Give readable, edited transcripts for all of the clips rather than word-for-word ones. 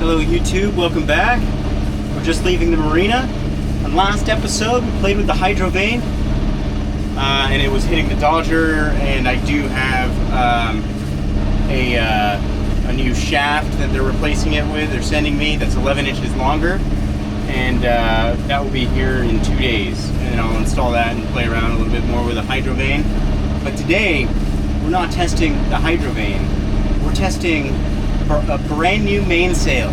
Hello YouTube, welcome back. We're just leaving the marina. On last episode, we played with the hydro vane, and it was hitting the Dodger, and I do have a new shaft that they're replacing it with. They're sending me that's 11 inches longer, and that will be here in 2 days. And I'll install that and play around a little bit more with the hydro vane. But today, we're not testing the hydro vane. We're testing a brand new mainsail.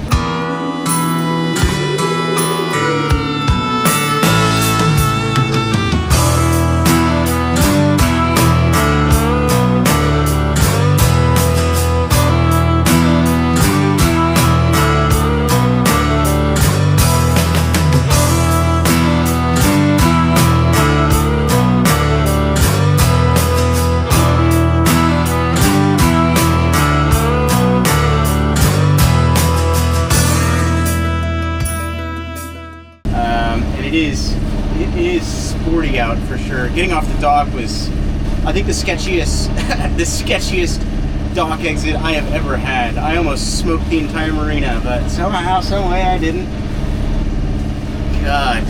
It is sporty out for sure. Getting off the dock was, I think, the sketchiest dock exit I have ever had. I almost smoked the entire marina, but somehow, some way, I didn't. God.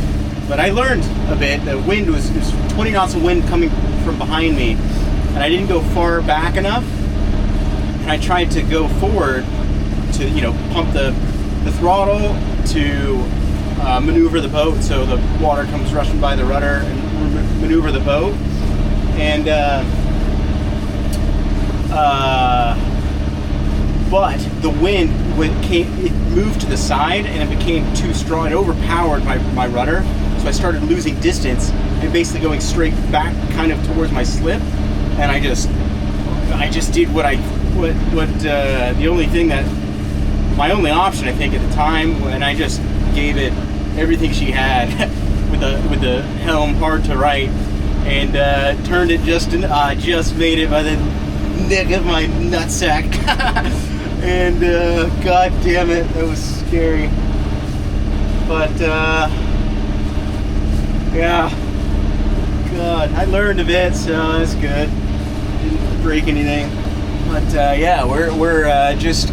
But I learned a bit. The wind was 20 knots of wind coming from behind me, and I didn't go far back enough. And I tried to go forward to, pump the throttle to maneuver the boat so the water comes rushing by the rudder and maneuver the boat. And but the wind it moved to the side and it became too strong. It overpowered my rudder, so I started losing distance and basically going straight back kind of towards my slip. And I just did my only option, I think, at the time, and I just gave it everything she had with the helm hard to right, and turned it just made it by the neck of my nutsack. And god damn it, that was scary. But yeah, god, I learned a bit, so that's good. Didn't break anything. But yeah, we're just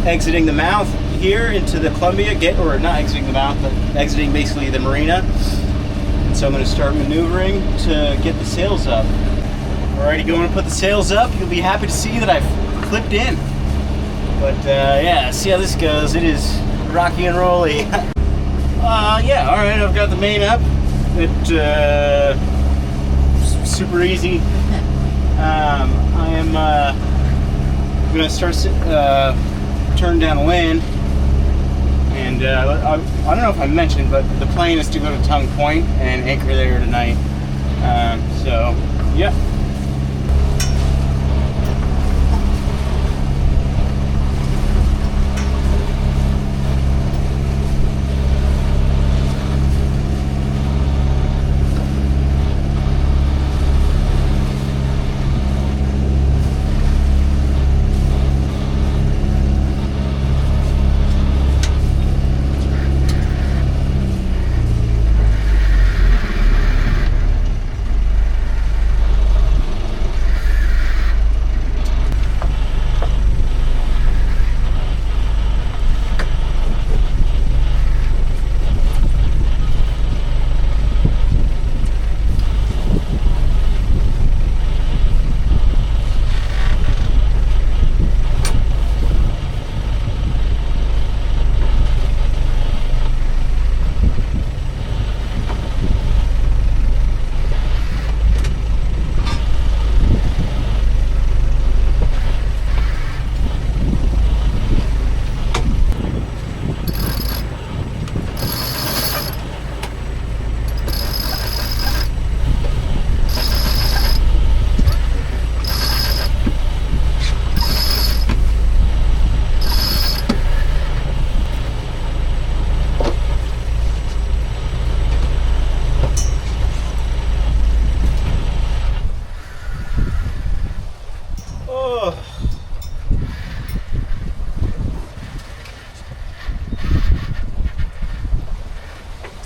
exiting the mouth here into the Columbia, or not exiting the mouth, but exiting basically the marina. And so I'm going to start maneuvering to get the sails up. Alrighty, going to put the sails up. You'll be happy to see that I've clipped in. But yeah, see how this goes. It is rocky and rolly. Yeah, alright, I've got the main up. Super easy. I am going to start turn down wind. And I don't know if I mentioned, but the plan is to go to Tongue Point and anchor there tonight. So, yeah.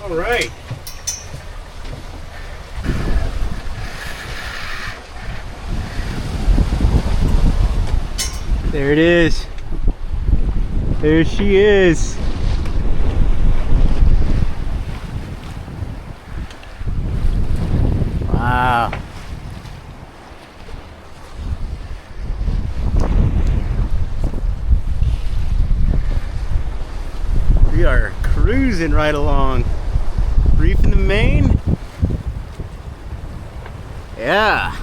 All right. There it is. There she is. Wow. We are cruising right along. Reef in the main. Yeah.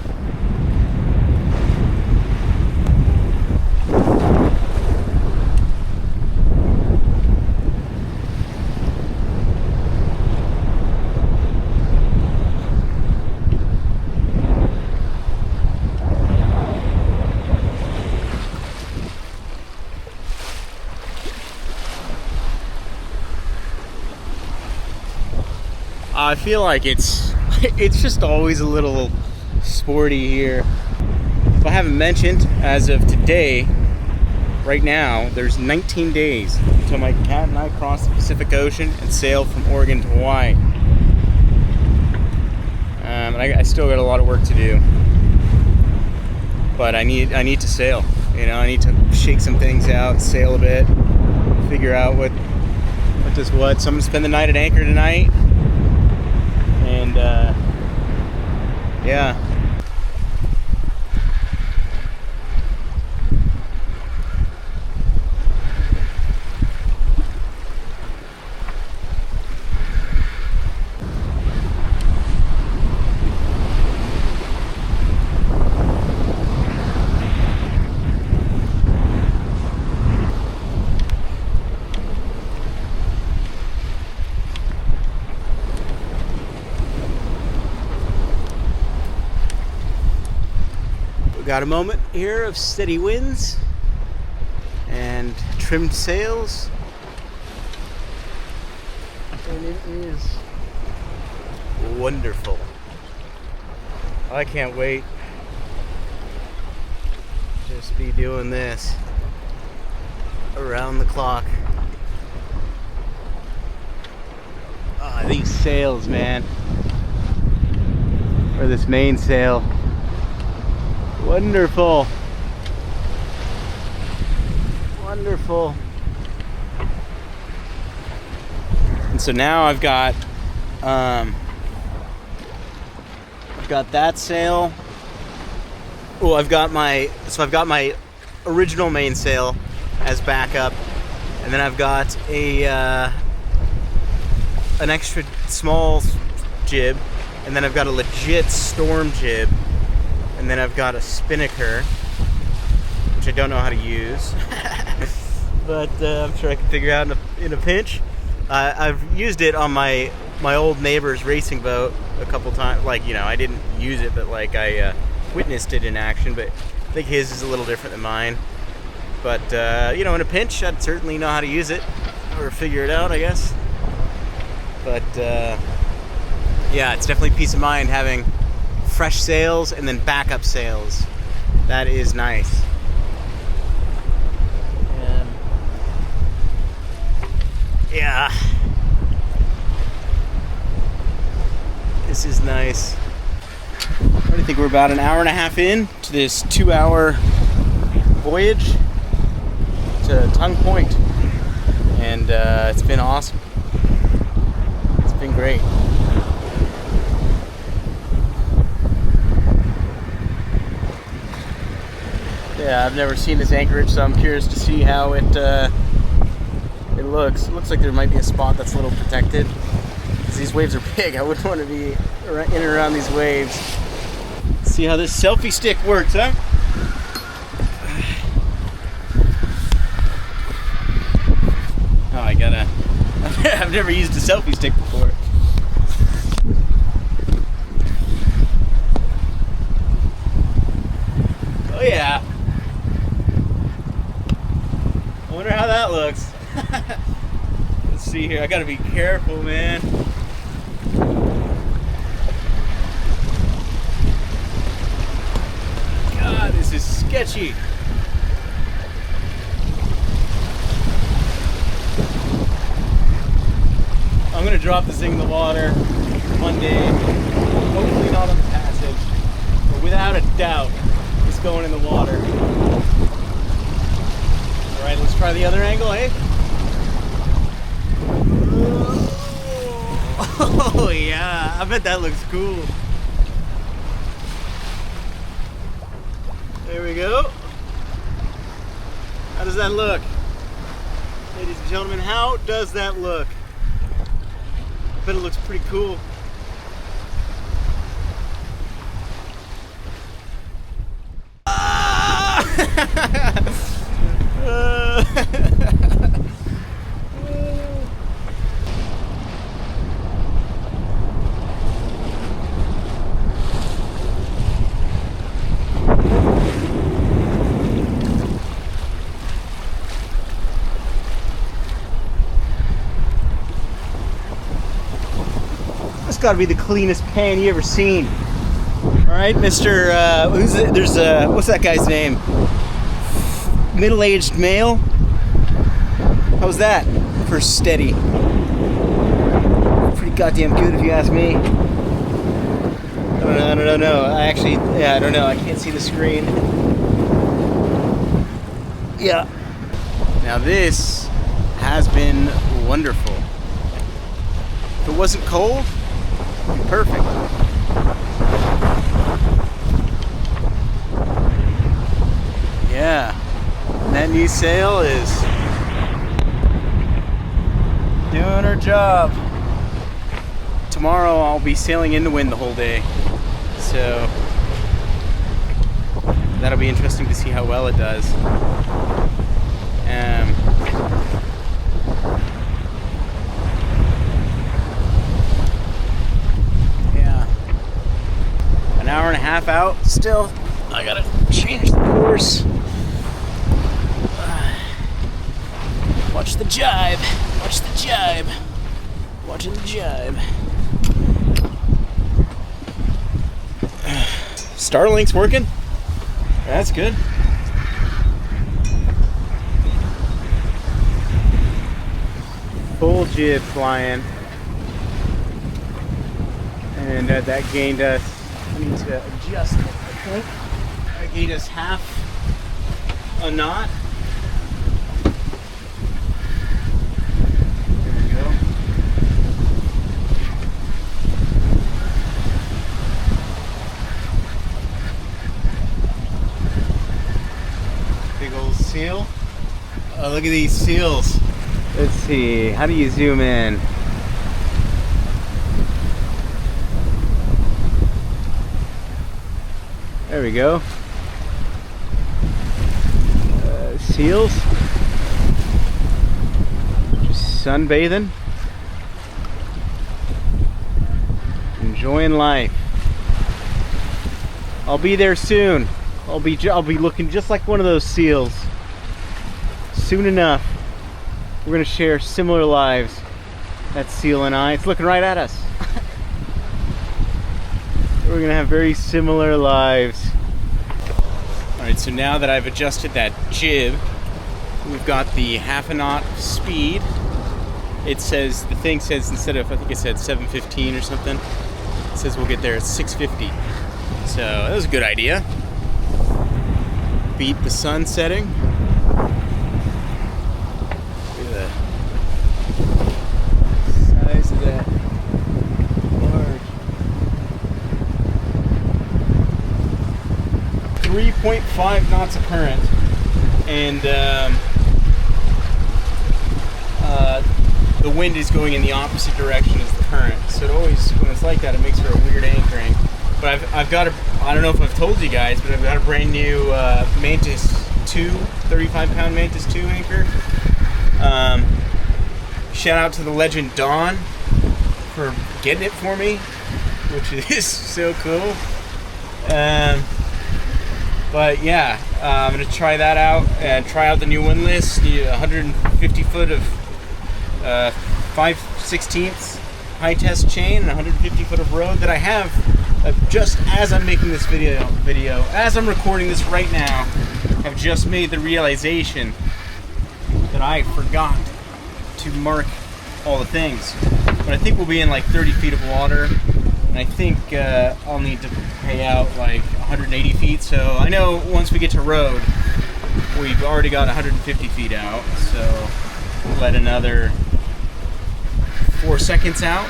I feel like it's just always a little sporty here. If I haven't mentioned, as of today, right now, there's 19 days until my cat and I cross the Pacific Ocean and sail from Oregon to Hawaii. And I still got a lot of work to do, but I need to sail. You know, I need to shake some things out, sail a bit, figure out what does what. So I'm gonna spend the night at Anchor tonight. And yeah. Got a moment here of steady winds and trimmed sails, and it is wonderful. I can't wait to just be doing this around the clock. Ah, these sails, man, or this mainsail. Wonderful. Wonderful. And so now I've got that sail. Oh, I've got my original mainsail as backup, and then I've got an extra small jib, and then I've got a legit storm jib. And then I've got a spinnaker, which I don't know how to use, but I'm sure I can figure out in a pinch. I've used it on my old neighbor's racing boat a couple times. Like, you know, I didn't use it, but like I witnessed it in action. But I think his is a little different than mine. But you know, in a pinch, I'd certainly know how to use it or figure it out, I guess. But yeah, it's definitely peace of mind having fresh sails and then backup sails. That is nice. Yeah, this is nice. I think we're about an hour and a half in to this 2-hour voyage to Tongue Point, and it's been awesome. It's been great. Yeah, I've never seen this Anchorage, so I'm curious to see how it looks. It looks like there might be a spot that's a little protected, because these waves are big. I wouldn't want to be in and around these waves. Let's see how this selfie stick works, huh? Oh, I gotta... I've never used a selfie stick before. Oh yeah. I wonder how that looks. Let's see here. I gotta be careful, man. God, this is sketchy. I'm gonna drop this thing in the water one day. Hopefully not on the passage, but without a doubt, it's going in the water. Alright, let's try the other angle, eh? Oh yeah, I bet that looks cool. There we go. How does that look? Ladies and gentlemen, how does that look? I bet it looks pretty cool. This got to be the cleanest pan you ever seen. All right, Mr. Who's it? There's what's that guy's name? Middle-aged male. How's that for steady? Pretty goddamn good, if you ask me. I don't know. I don't know. I can't see the screen. Yeah. Now this has been wonderful. If it wasn't cold, it'd be perfect. Yeah. That new sail is doing her job. Tomorrow I'll be sailing in the wind the whole day, so that'll be interesting to see how well it does. Yeah, an hour and a half out still. I gotta change the course. Watch the jibe. Watch the jibe. Watching the jibe. Starlink's working? That's good. Full jib flying. And that gained us, I need to adjust it, I think. That gained us half a knot. Seal. Oh, look at these seals. Let's see. How do you zoom in? There we go. Seals. Just sunbathing. Enjoying life. I'll be there soon. I'll be looking just like one of those seals. Soon enough, we're gonna share similar lives. That seal and I. It's looking right at us. We're gonna have very similar lives. All right, so now that I've adjusted that jib, we've got the half a knot speed. It says, the thing says, instead of, I think it said 7:15 or something, it says we'll get there at 6:50. So that was a good idea. Beat the sun setting. Look at the size of that barge. 3.5 knots of current, and the wind is going in the opposite direction as the current. So it always, when it's like that, it makes for a weird anchoring. But I've got a, I don't know if I've told you guys, but I've got a brand new Mantis 2, 35-pound Mantis 2 anchor. Shout out to the legend Don for getting it for me, which is so cool. But yeah, I'm gonna try that out and try out the new windlass. Need 150 foot of 5/16 high test chain and 150 foot of road that I have. Just as I'm making this video, as I'm recording this right now, I've just made the realization that I forgot to mark all the things. But I think we'll be in like 30 feet of water, and I think I'll need to pay out like 180 feet. So I know once we get to road, We've already got 150 feet out, so let another 4 seconds out,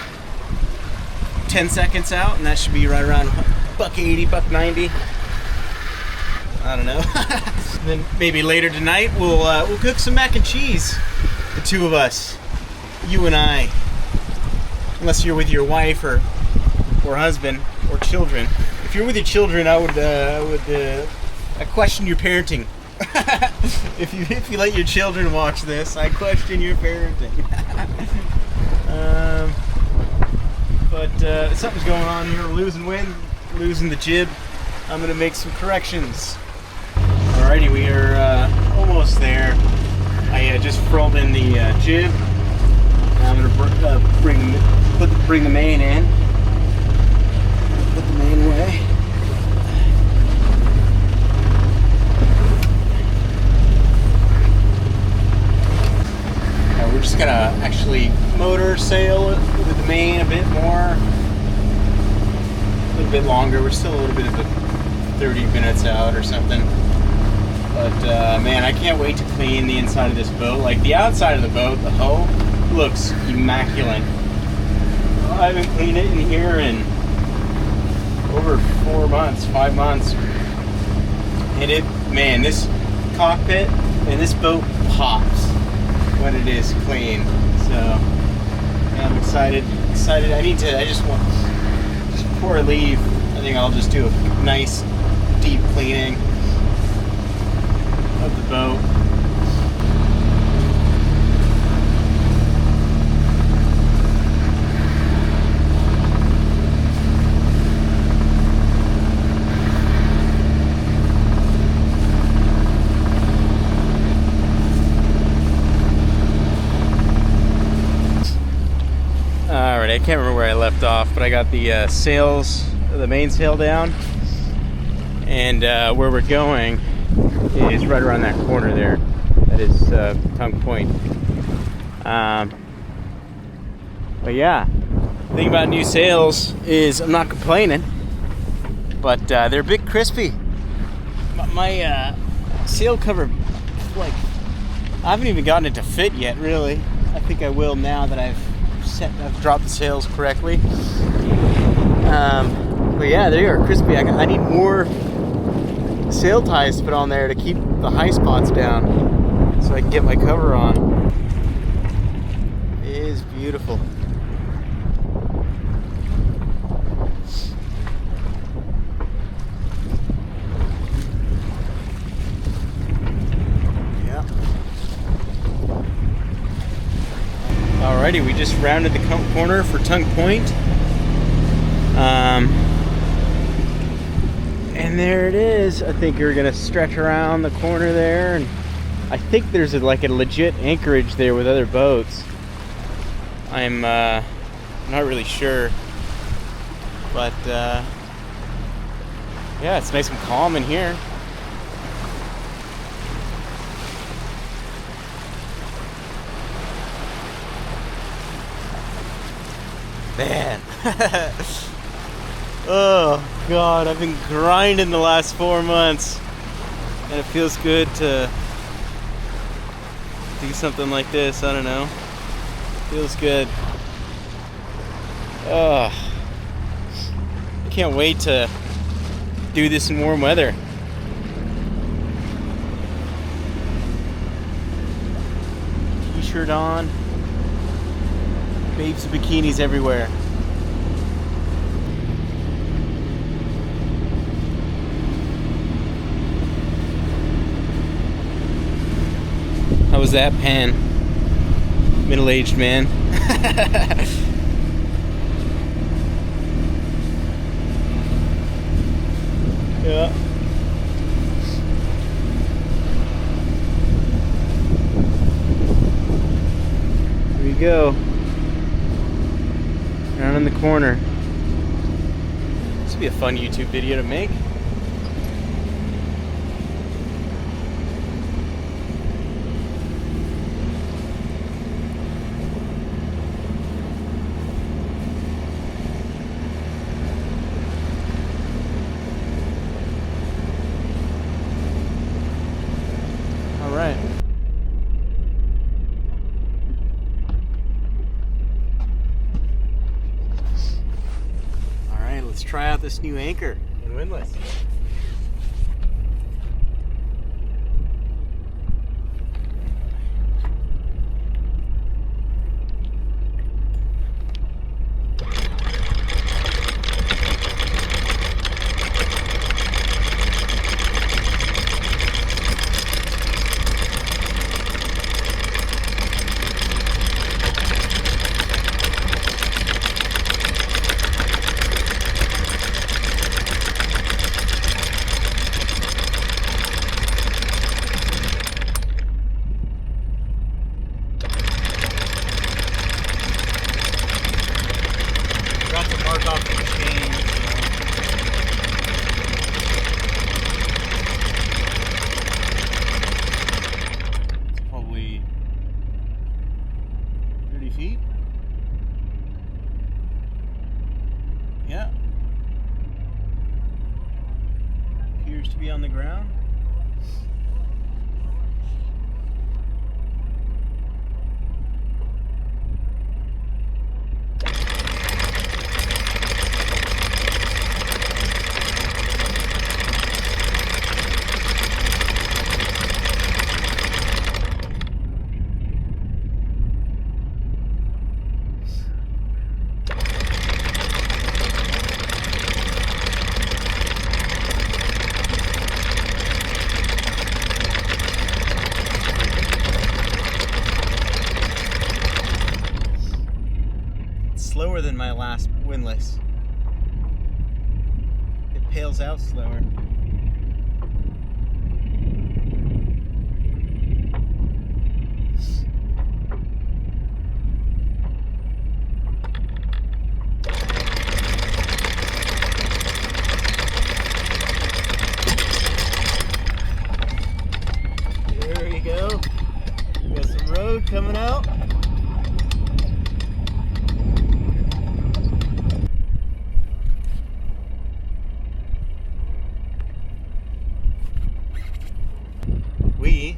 10 seconds out, and that should be right around $1.80, $1.90. I don't know. Then maybe later tonight we'll cook some mac and cheese. The two of us, you and I. Unless you're with your wife or husband or children. If you're with your children, I question your parenting. if you let your children watch this, I question your parenting. But something's going on here. We're losing wind, losing the jib. I'm gonna make some corrections. Alrighty, we are almost there. I just furled in the jib. I'm gonna bring the main in. Put the main away. We're just gonna actually motor sail with the main a bit more, a little bit longer. We're still a little bit of 30 minutes out or something. But man, I can't wait to clean the inside of this boat. Like the outside of the boat, the hull looks immaculate. I haven't cleaned it in here in over 4 months, 5 months. And man, this cockpit and this boat pops when it is clean. So yeah, I'm excited. Just before I leave, I think I'll just do a nice deep cleaning of the boat. Alright, I can't remember where I left off, but I got the sails, the mainsail down, and where we're going is right around that corner there. That is Tongue Point. But yeah, the thing about new sails is I'm not complaining, but they're a bit crispy. My sail cover, like, I haven't even gotten it to fit yet, really. I think I will now that I've dropped the sails correctly. But yeah, they are crispy. I need more sail ties to put on there to keep the high spots down so I can get my cover on. It is beautiful. Yeah. Alrighty, we just rounded the corner for Tongue Point. And there it is. I think we're gonna stretch around the corner there, and I think there's like a legit anchorage there with other boats. I'm not really sure, but yeah, it's nice and calm in here. Man. Oh God, I've been grinding the last 4 months, and it feels good to do something like this. I don't know, feels good. Oh, I can't wait to do this in warm weather. T-shirt on, babes and bikinis everywhere. How was that, Pan? Middle-aged man. Yeah. Here we go. Down in the corner. This would be a fun YouTube video to make. try out this new anchor and windlass. Feet. Yeah. Appears to be on the ground. Slower than my last windlass. It pails out slower. There we go. Got some road coming out. We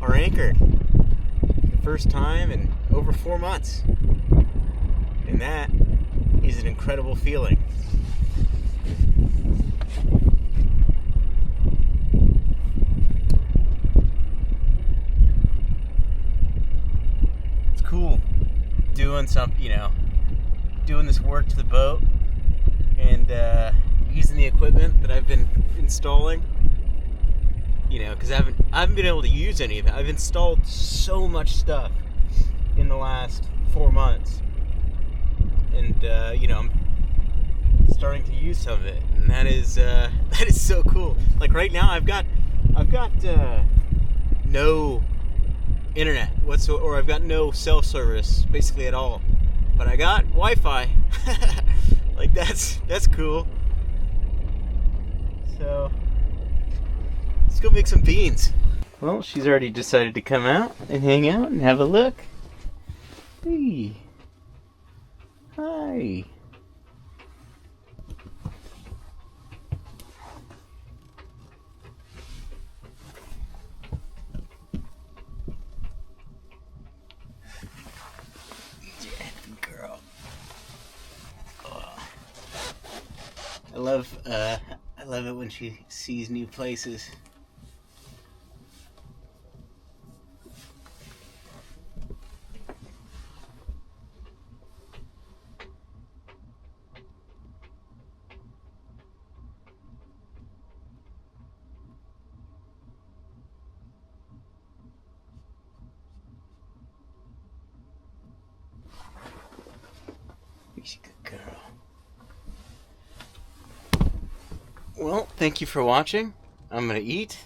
are anchored the first time in over 4 months, and that is an incredible feeling. It's cool doing doing this work to the boat and using the equipment that I've been installing. Because I haven't been able to use any of it. I've installed so much stuff in the last 4 months, and I'm starting to use some of it, and that is so cool. Like right now, I've got no internet whatsoever, or I've got no cell service basically at all, but I got Wi-Fi. Like that's cool. So. Let's go make some beans. Well, she's already decided to come out and hang out and have a look. Hey. Hi. Yeah, girl. Oh. I love it when she sees new places. She's a good girl. Well, thank you for watching. I'm gonna eat.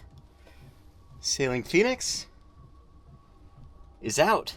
Sailing Phoenix is out.